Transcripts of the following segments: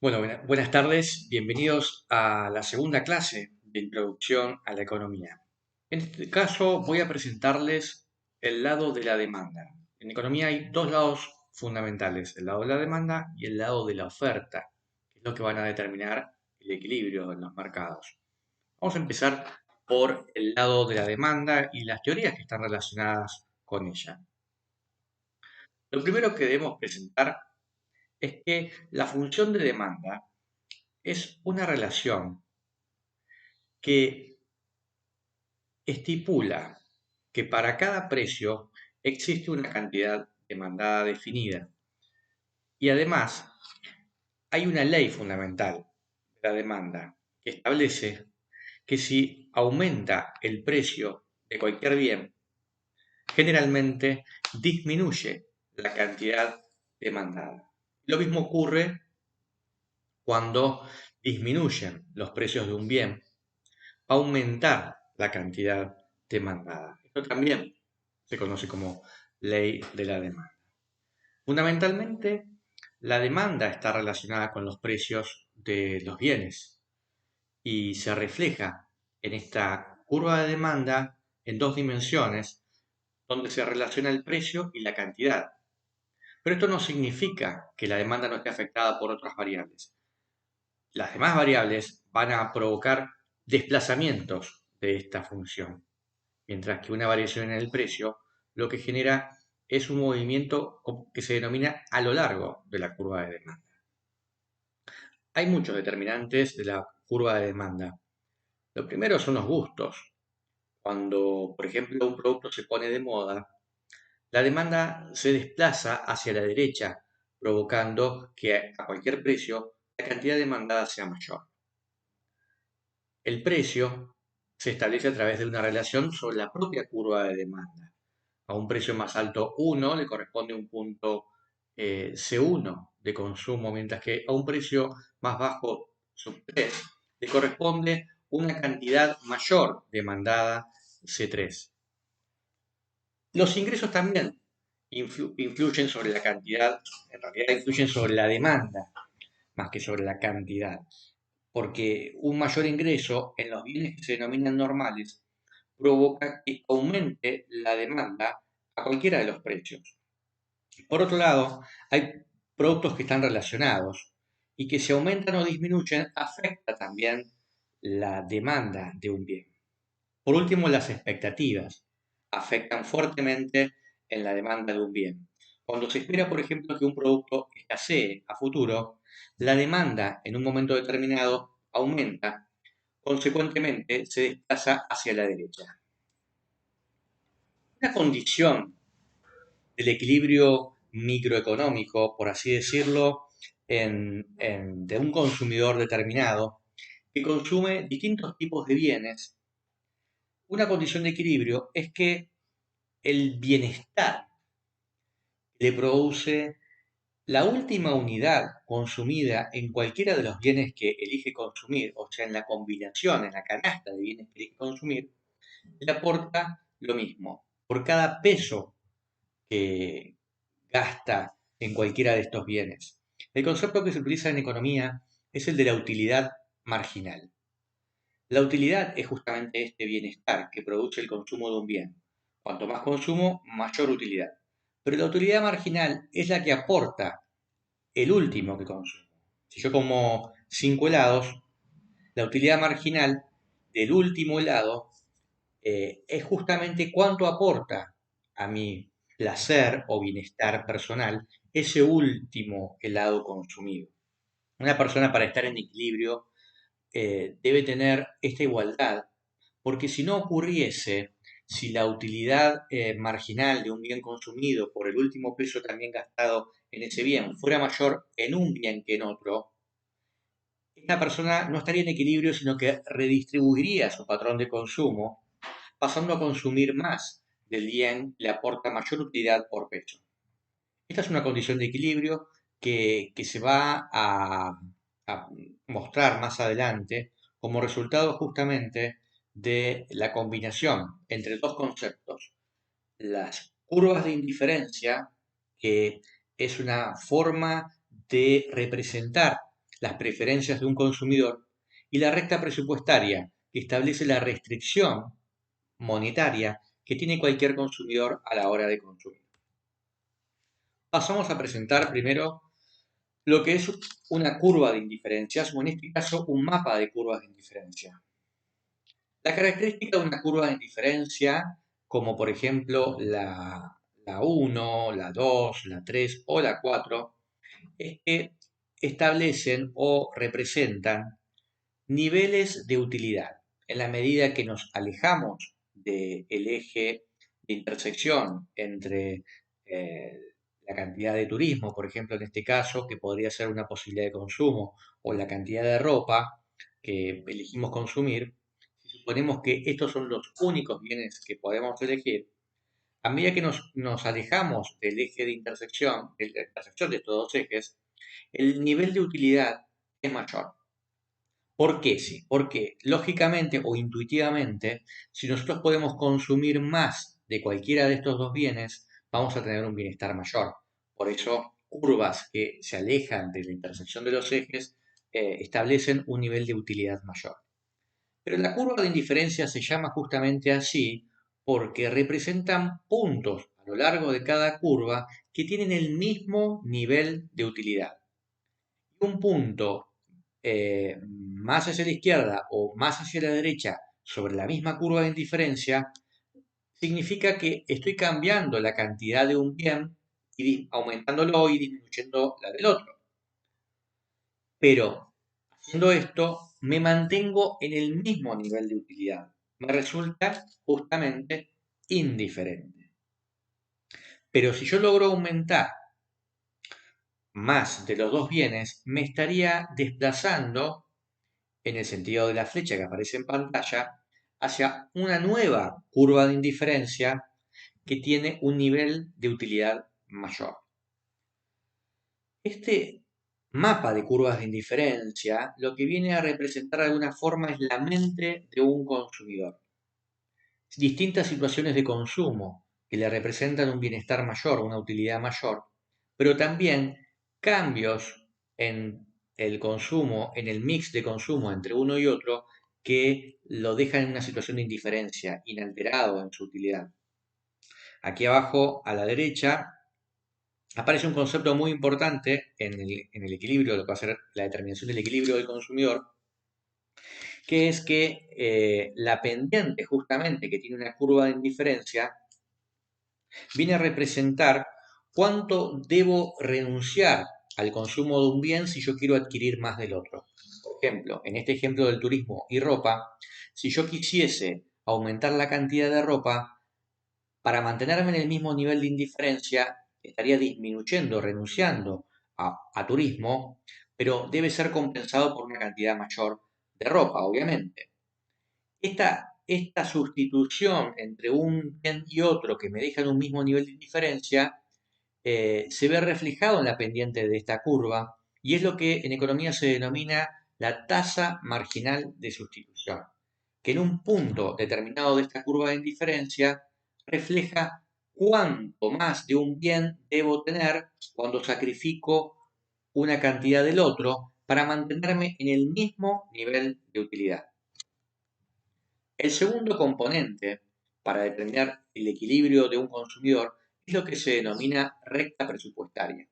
Bueno, buenas tardes, bienvenidos a la segunda clase de Introducción a la Economía. En este caso voy a presentarles el lado de la demanda. En economía hay dos lados fundamentales, el lado de la demanda y el lado de la oferta, que es lo que van a determinar el equilibrio en los mercados. Vamos a empezar por el lado de la demanda y las teorías que están relacionadas con ella. Lo primero que debemos presentar es que la función de demanda es una relación que estipula que para cada precio existe una cantidad demandada definida y además hay una ley fundamental de la demanda que establece que si aumenta el precio de cualquier bien, generalmente disminuye la cantidad demandada. Lo mismo ocurre cuando disminuyen los precios de un bien, aumentar la cantidad demandada. Esto también se conoce como ley de la demanda. Fundamentalmente, la demanda está relacionada con los precios de los bienes y se refleja en esta curva de demanda en dos dimensiones donde se relaciona el precio y la cantidad. Pero esto no significa que la demanda no esté afectada por otras variables. Las demás variables van a provocar desplazamientos de esta función, mientras que una variación en el precio lo que genera es un movimiento que se denomina a lo largo de la curva de demanda. Hay muchos determinantes de la curva de demanda. Lo primero son los gustos. Cuando, por ejemplo, un producto se pone de moda, la demanda se desplaza hacia la derecha, provocando que a cualquier precio la cantidad demandada sea mayor. El precio se establece a través de una relación sobre la propia curva de demanda. A un precio más alto 1 le corresponde un punto C1 de consumo, mientras que a un precio más bajo sub 3 le corresponde una cantidad mayor demandada C3. Los ingresos también influyen sobre la cantidad, en realidad influyen sobre la demanda más que sobre la cantidad, porque un mayor ingreso en los bienes que se denominan normales provoca que aumente la demanda a cualquiera de los precios. Por otro lado, hay productos que están relacionados y que si aumentan o disminuyen afecta también la demanda de un bien. Por último, las expectativas afectan fuertemente en la demanda de un bien. Cuando se espera, por ejemplo, que un producto escasee a futuro, la demanda en un momento determinado aumenta, consecuentemente se desplaza hacia la derecha. Una condición del equilibrio microeconómico, por así decirlo, de un consumidor determinado que consume distintos tipos de bienes, una condición de equilibrio es que el bienestar le produce la última unidad consumida en cualquiera de los bienes que elige consumir, o sea, en la combinación, en la canasta de bienes que elige consumir, le aporta lo mismo. Por cada peso que gasta en cualquiera de estos bienes. El concepto que se utiliza en economía es el de la utilidad marginal. La utilidad es justamente este bienestar que produce el consumo de un bien. Cuanto más consumo, mayor utilidad. Pero la utilidad marginal es la que aporta el último que consumo. Si yo como 5 helados, la utilidad marginal del último helado es justamente cuánto aporta a mi placer o bienestar personal ese último helado consumido. Una persona para estar en equilibrio debe tener esta igualdad, porque si no ocurriese, si la utilidad marginal de un bien consumido por el último peso también gastado en ese bien fuera mayor en un bien que en otro, esta persona no estaría en equilibrio, sino que redistribuiría su patrón de consumo, pasando a consumir más del bien que le aporta mayor utilidad por peso. Esta es una condición de equilibrio que se va a mostrar más adelante como resultado justamente de la combinación entre dos conceptos. Las curvas de indiferencia, que es una forma de representar las preferencias de un consumidor, y la recta presupuestaria, que establece la restricción monetaria que tiene cualquier consumidor a la hora de consumir. Pasamos a presentar primero lo que es una curva de indiferencias, o en este caso un mapa de curvas de indiferencia. La característica de una curva de indiferencia, como por ejemplo la 1, la 2, la 3 o la 4, es que establecen o representan niveles de utilidad. En la medida que nos alejamos del eje de intersección entre eh, la cantidad de turismo, por ejemplo, en este caso, que podría ser una posibilidad de consumo, o la cantidad de ropa que elegimos consumir, si suponemos que estos son los únicos bienes que podemos elegir, a medida que nos alejamos del eje de la intersección de estos dos ejes, el nivel de utilidad es mayor. ¿Por qué? Sí, porque lógicamente o intuitivamente, si nosotros podemos consumir más de cualquiera de estos dos bienes, vamos a tener un bienestar mayor. Por eso, curvas que se alejan de la intersección de los ejes establecen un nivel de utilidad mayor. Pero la curva de indiferencia se llama justamente así porque representan puntos a lo largo de cada curva que tienen el mismo nivel de utilidad. Un punto más hacia la izquierda o más hacia la derecha sobre la misma curva de indiferencia significa que estoy cambiando la cantidad de un bien y aumentándolo y disminuyendo la del otro. Pero haciendo esto, me mantengo en el mismo nivel de utilidad. Me resulta justamente indiferente. Pero si yo logro aumentar más de los dos bienes, me estaría desplazando, en el sentido de la flecha que aparece en pantalla, hacia una nueva curva de indiferencia que tiene un nivel de utilidad mayor. Este mapa de curvas de indiferencia lo que viene a representar de alguna forma es la mente de un consumidor. Distintas situaciones de consumo que le representan un bienestar mayor, una utilidad mayor, pero también cambios en el consumo, en el mix de consumo entre uno y otro, que lo dejan en una situación de indiferencia, inalterado en su utilidad. Aquí abajo a la derecha aparece un concepto muy importante en el equilibrio, lo que va a ser la determinación del equilibrio del consumidor, que es que la pendiente justamente que tiene una curva de indiferencia viene a representar cuánto debo renunciar al consumo de un bien si yo quiero adquirir más del otro. Por ejemplo, en este ejemplo del turismo y ropa, si yo quisiese aumentar la cantidad de ropa, para mantenerme en el mismo nivel de indiferencia, estaría disminuyendo, renunciando a turismo, pero debe ser compensado por una cantidad mayor de ropa, obviamente. Esta sustitución entre un bien y otro que me deja en un mismo nivel de indiferencia se ve reflejado en la pendiente de esta curva y es lo que en economía se denomina la tasa marginal de sustitución, que en un punto determinado de esta curva de indiferencia refleja cuánto más de un bien debo tener cuando sacrifico una cantidad del otro para mantenerme en el mismo nivel de utilidad. El segundo componente para determinar el equilibrio de un consumidor es lo que se denomina recta presupuestaria.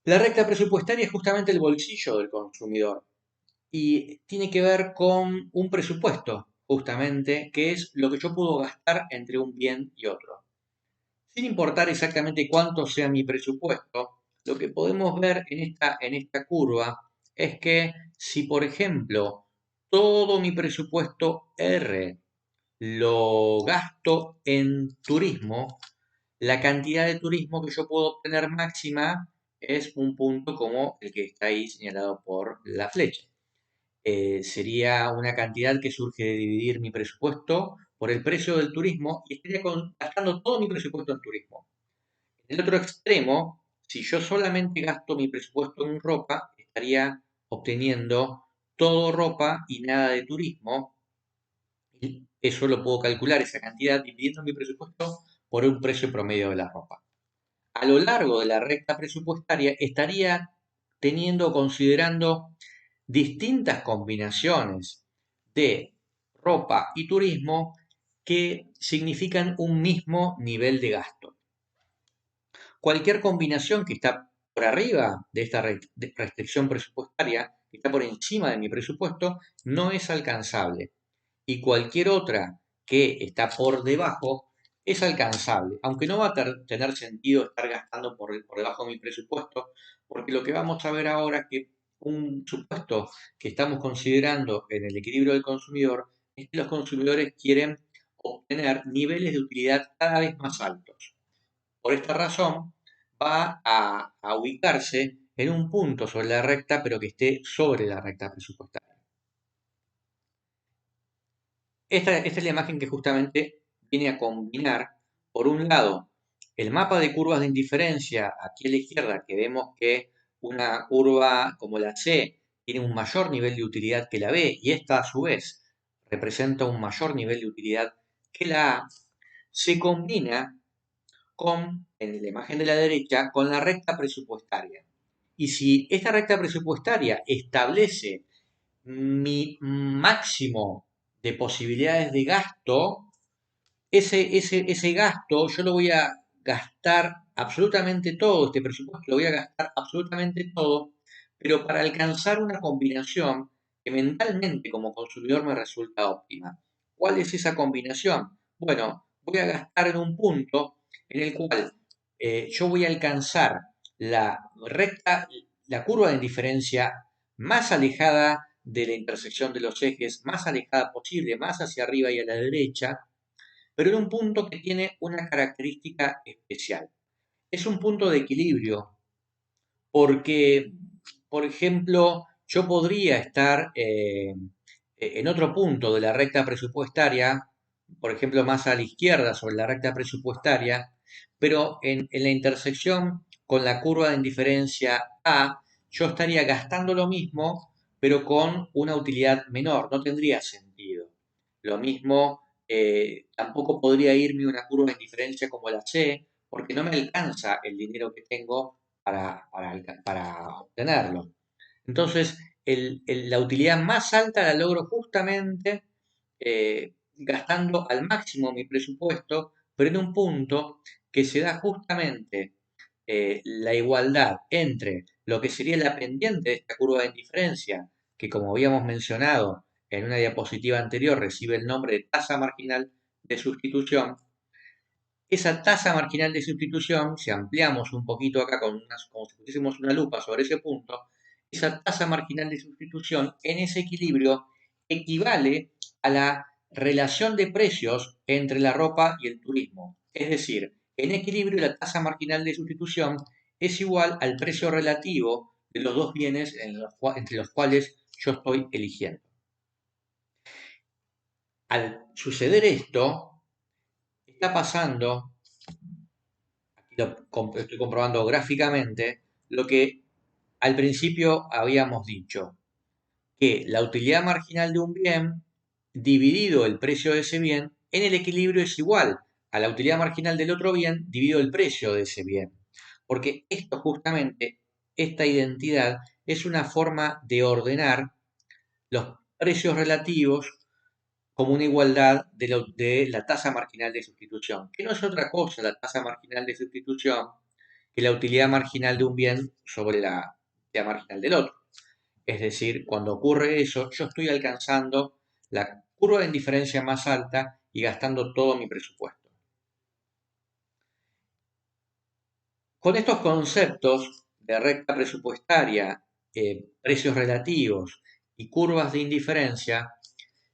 La recta presupuestaria es justamente el bolsillo del consumidor y tiene que ver con un presupuesto, justamente, que es lo que yo puedo gastar entre un bien y otro. Sin importar exactamente cuánto sea mi presupuesto, lo que podemos ver en esta curva es que si, por ejemplo, todo mi presupuesto R lo gasto en turismo, la cantidad de turismo que yo puedo obtener máxima es un punto como el que está ahí señalado por la flecha. Sería una cantidad que surge de dividir mi presupuesto por el precio del turismo y estaría gastando todo mi presupuesto en turismo. En el otro extremo, si yo solamente gasto mi presupuesto en ropa, estaría obteniendo todo ropa y nada de turismo. Y eso lo puedo calcular, esa cantidad, dividiendo mi presupuesto por un precio promedio de la ropa. A lo largo de la recta presupuestaria estaría considerando distintas combinaciones de ropa y turismo que significan un mismo nivel de gasto. Cualquier combinación que está por arriba de esta restricción presupuestaria, que está por encima de mi presupuesto, no es alcanzable. Y cualquier otra que está por debajo es alcanzable, aunque no va a tener sentido estar gastando por debajo de mi presupuesto, porque lo que vamos a ver ahora es que un supuesto que estamos considerando en el equilibrio del consumidor es que los consumidores quieren obtener niveles de utilidad cada vez más altos. Por esta razón, va a ubicarse en un punto sobre la recta, pero que esté sobre la recta presupuestaria. Esta es la imagen que justamente viene a combinar, por un lado, el mapa de curvas de indiferencia aquí a la izquierda, que vemos que una curva como la C tiene un mayor nivel de utilidad que la B, y esta a su vez representa un mayor nivel de utilidad que la A, se combina en la imagen de la derecha, con la recta presupuestaria. Y si esta recta presupuestaria establece mi máximo de posibilidades de gasto, ese gasto yo lo voy a gastar absolutamente todo, este presupuesto lo voy a gastar absolutamente todo, pero para alcanzar una combinación que mentalmente como consumidor me resulta óptima. ¿Cuál es esa combinación? Bueno, voy a gastar en un punto en el cual yo voy a alcanzar la recta, la curva de indiferencia más alejada de la intersección de los ejes, más alejada posible, más hacia arriba y a la derecha, pero en un punto que tiene una característica especial. Es un punto de equilibrio porque, por ejemplo, yo podría estar en otro punto de la recta presupuestaria, por ejemplo, más a la izquierda sobre la recta presupuestaria, pero en la intersección con la curva de indiferencia A, yo estaría gastando lo mismo, pero con una utilidad menor, no tendría sentido. Lo mismo, tampoco podría irme una curva de indiferencia como la C, porque no me alcanza el dinero que tengo para obtenerlo. Entonces, la utilidad más alta la logro justamente gastando al máximo mi presupuesto, pero en un punto que se da justamente la igualdad entre lo que sería la pendiente de esta curva de indiferencia, que como habíamos mencionado en una diapositiva anterior recibe el nombre de tasa marginal de sustitución. Esa tasa marginal de sustitución, si ampliamos un poquito acá como si pusiésemos una lupa sobre ese punto, esa tasa marginal de sustitución en ese equilibrio equivale a la relación de precios entre la ropa y el turismo. Es decir, en equilibrio la tasa marginal de sustitución es igual al precio relativo de los dos bienes entre los cuales yo estoy eligiendo. Al suceder esto, está pasando, aquí lo estoy comprobando gráficamente, lo que al principio habíamos dicho, que la utilidad marginal de un bien dividido el precio de ese bien en el equilibrio es igual a la utilidad marginal del otro bien dividido el precio de ese bien. Porque esto justamente, esta identidad, es una forma de ordenar los precios relativos como una igualdad de la tasa marginal de sustitución, que no es otra cosa la tasa marginal de sustitución que la utilidad marginal de un bien sobre la utilidad marginal del otro. Es decir, cuando ocurre eso, yo estoy alcanzando la curva de indiferencia más alta y gastando todo mi presupuesto. Con estos conceptos de recta presupuestaria, precios relativos y curvas de indiferencia,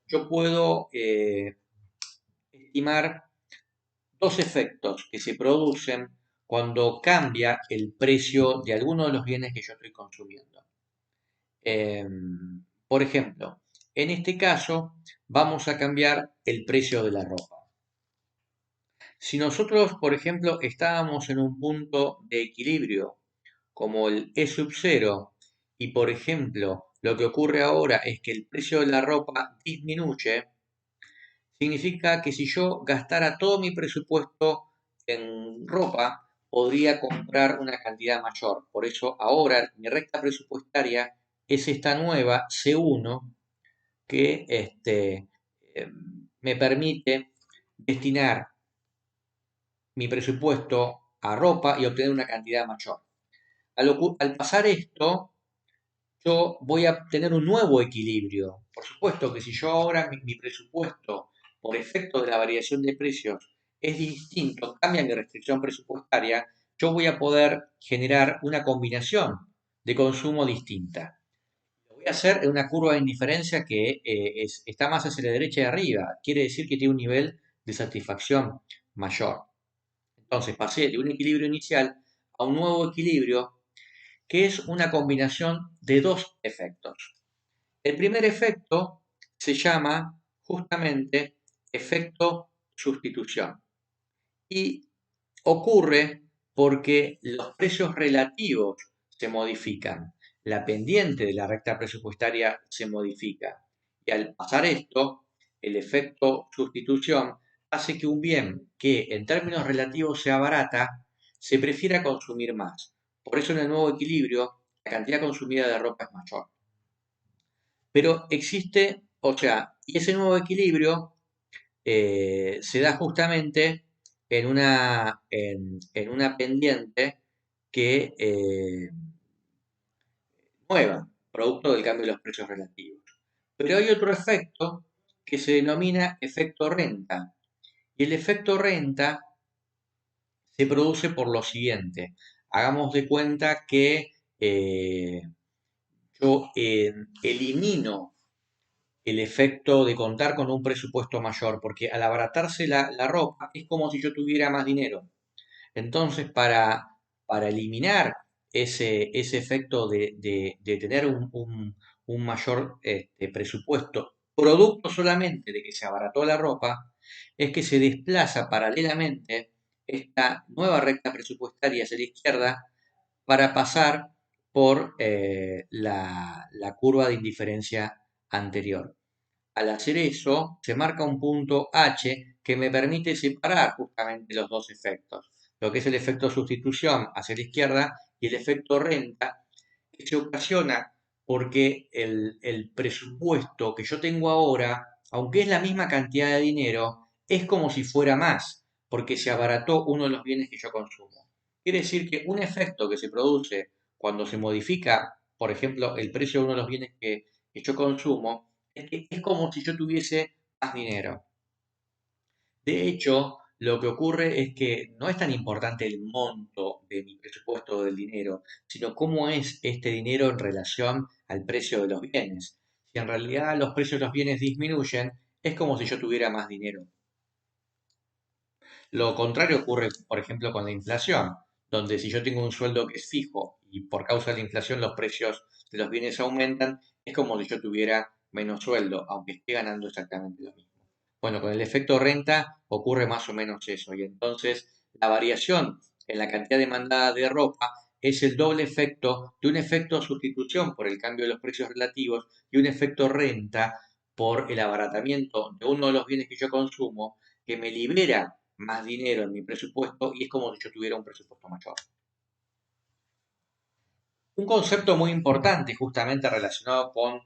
yo puedo estimar dos efectos que se producen cuando cambia el precio de alguno de los bienes que yo estoy consumiendo. Por ejemplo, en este caso vamos a cambiar el precio de la ropa. Si nosotros, por ejemplo, estábamos en un punto de equilibrio como el E sub 0 y, por ejemplo, lo que ocurre ahora es que el precio de la ropa disminuye, significa que si yo gastara todo mi presupuesto en ropa, podría comprar una cantidad mayor. Por eso ahora mi recta presupuestaria es esta nueva C1 que me permite destinar mi presupuesto a ropa y obtener una cantidad mayor. Al pasar esto, yo voy a tener un nuevo equilibrio. Por supuesto que si yo ahora mi presupuesto, por efecto de la variación de precios, es distinto, cambia mi restricción presupuestaria, yo voy a poder generar una combinación de consumo distinta. Lo voy a hacer en una curva de indiferencia que está más hacia la derecha de arriba. Quiere decir que tiene un nivel de satisfacción mayor. Entonces pasé de un equilibrio inicial a un nuevo equilibrio que es una combinación de dos efectos. El primer efecto se llama justamente efecto sustitución y ocurre porque los precios relativos se modifican, la pendiente de la recta presupuestaria se modifica y al pasar esto, el efecto sustitución hace que un bien que en términos relativos sea barata, se prefiera consumir más. Por eso en el nuevo equilibrio, la cantidad consumida de ropa es mayor. Pero existe, o sea, y ese nuevo equilibrio se da justamente en una pendiente que nueva, producto del cambio de los precios relativos. Pero hay otro efecto que se denomina efecto renta. Y el efecto renta se produce por lo siguiente. Hagamos de cuenta que yo elimino el efecto de contar con un presupuesto mayor, porque al abaratarse la ropa es como si yo tuviera más dinero. Entonces, para eliminar ese efecto de tener un mayor presupuesto, producto solamente de que se abarató la ropa, es que se desplaza paralelamente esta nueva recta presupuestaria hacia la izquierda para pasar por la curva de indiferencia anterior. Al hacer eso, se marca un punto H que me permite separar justamente los dos efectos, lo que es el efecto sustitución hacia la izquierda y el efecto renta, que se ocasiona porque el presupuesto que yo tengo ahora, aunque es la misma cantidad de dinero, es como si fuera más, porque se abarató uno de los bienes que yo consumo. Quiere decir que un efecto que se produce cuando se modifica, por ejemplo, el precio de uno de los bienes que yo consumo, es que es como si yo tuviese más dinero. De hecho, lo que ocurre es que no es tan importante el monto de mi presupuesto del dinero, sino cómo es este dinero en relación al precio de los bienes. Si en realidad los precios de los bienes disminuyen, es como si yo tuviera más dinero. Lo contrario ocurre, por ejemplo, con la inflación, donde si yo tengo un sueldo que es fijo y por causa de la inflación los precios de los bienes aumentan, es como si yo tuviera menos sueldo, aunque esté ganando exactamente lo mismo. Bueno, con el efecto renta ocurre más o menos eso, y entonces la variación en la cantidad demandada de ropa es el doble efecto de un efecto sustitución por el cambio de los precios relativos y un efecto renta por el abaratamiento de uno de los bienes que yo consumo que me libera más dinero en mi presupuesto y es como si yo tuviera un presupuesto mayor. Un concepto muy importante justamente relacionado con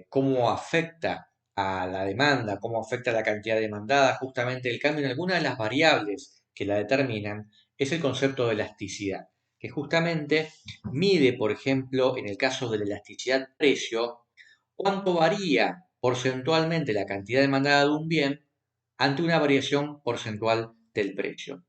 cómo afecta a la demanda, cómo afecta a la cantidad demandada, justamente el cambio en alguna de las variables que la determinan, es el concepto de elasticidad, que justamente mide, por ejemplo, en el caso de la elasticidad precio, cuánto varía porcentualmente la cantidad demandada de un bien ante una variación porcentual del precio.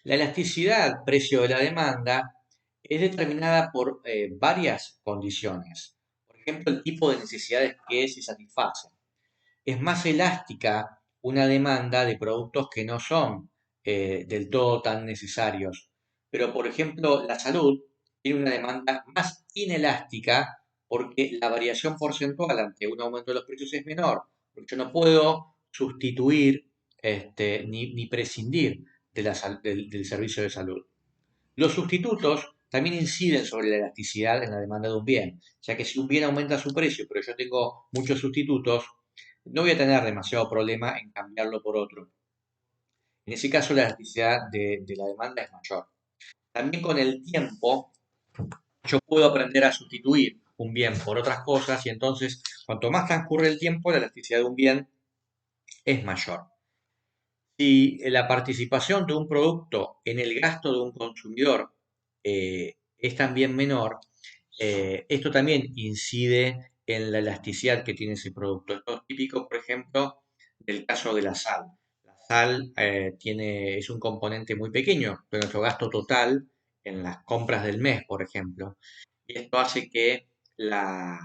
La elasticidad precio de la demanda es determinada por varias condiciones. Por ejemplo, el tipo de necesidades que se satisfacen. Es más elástica una demanda de productos que no son del todo tan necesarios. Pero, por ejemplo, la salud tiene una demanda más inelástica porque la variación porcentual ante un aumento de los precios es menor. Porque yo no puedo sustituir ni prescindir del servicio de salud. Los sustitutos también inciden sobre la elasticidad en la demanda de un bien, ya que si un bien aumenta su precio, pero yo tengo muchos sustitutos, no voy a tener demasiado problema en cambiarlo por otro. En ese caso, la elasticidad de la demanda es mayor. También con el tiempo, yo puedo aprender a sustituir un bien por otras cosas y entonces, cuanto más transcurre el tiempo, la elasticidad de un bien es mayor. Si la participación de un producto en el gasto de un consumidor es también menor, esto también incide en la elasticidad que tiene ese producto. Esto es típico, por ejemplo, del caso de la sal. La sal es un componente muy pequeño de nuestro gasto total en las compras del mes, por ejemplo. Y esto hace que la,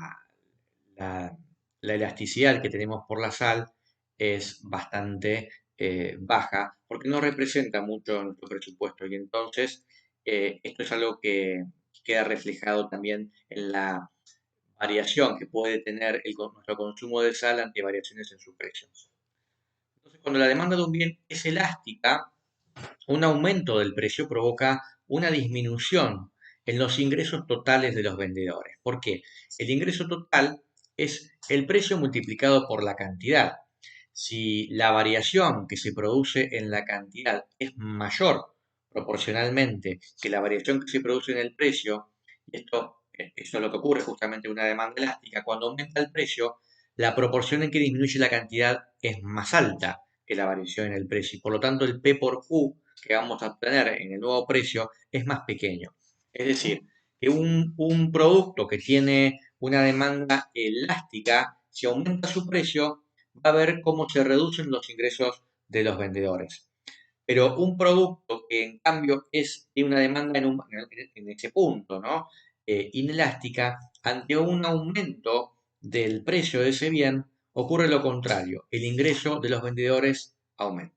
la, la elasticidad que tenemos por la sal es bastante baja porque no representa mucho nuestro presupuesto y entonces esto es algo que queda reflejado también en la variación que puede tener nuestro consumo de sal ante variaciones en sus precios. Entonces, cuando la demanda de un bien es elástica, un aumento del precio provoca una disminución en los ingresos totales de los vendedores. ¿Por qué? El ingreso total es el precio multiplicado por la cantidad. Si la variación que se produce en la cantidad es mayor proporcionalmente que la variación que se produce en el precio, y esto es lo que ocurre justamente en una demanda elástica, cuando aumenta el precio, la proporción en que disminuye la cantidad es más alta que la variación en el precio y por lo tanto el P por Q que vamos a obtener en el nuevo precio es más pequeño. Es decir, que un producto que tiene una demanda elástica, si aumenta su precio, va a ver cómo se reducen los ingresos de los vendedores. Pero un producto que en cambio tiene una demanda en ese punto, ¿no? Inelástica, ante un aumento del precio de ese bien, ocurre lo contrario, el ingreso de los vendedores aumenta.